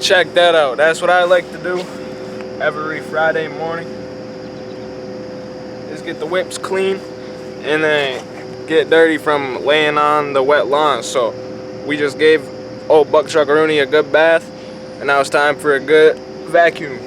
check that out. That's what I like to do every Friday morning. Is get the whips clean and then get dirty from laying on the wet lawn. So we just gave old Buck Chuckaroonie a good bath, and now it's time for a good vacuum.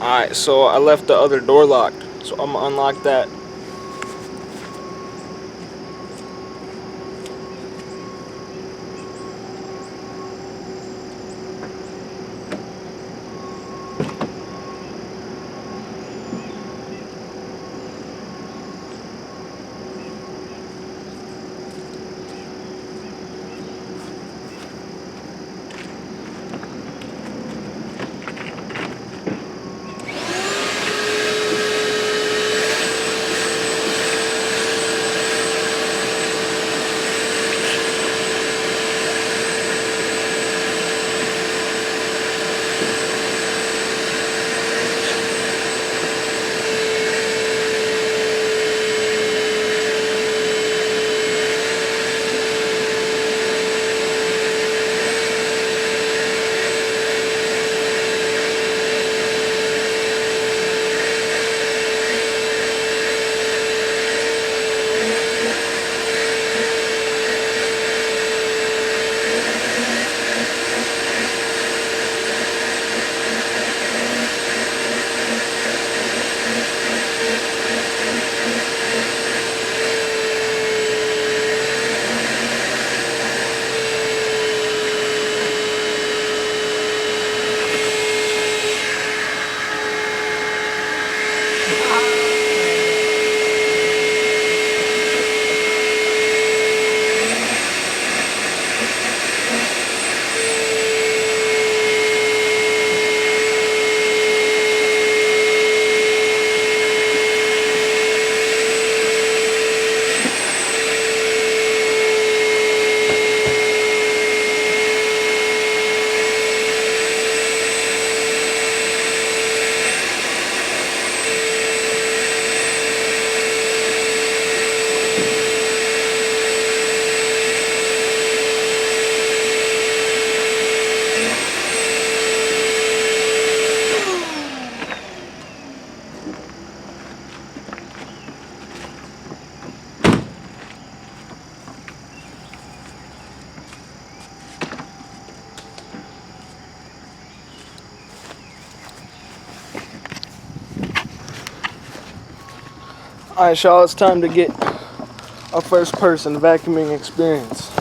Alright, so I left the other door locked, so I'm gonna unlock that. Alright, y'all, it's time to get a first person vacuuming experience.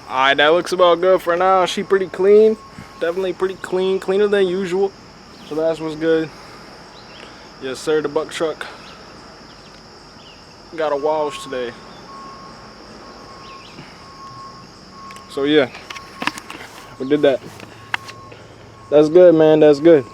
Alright, that looks about good for now. She pretty clean. Definitely pretty clean. Cleaner than usual. So that's what's good. Yes, sir, the buck truck got a wash today. So yeah, we did that. That's good, man. That's good.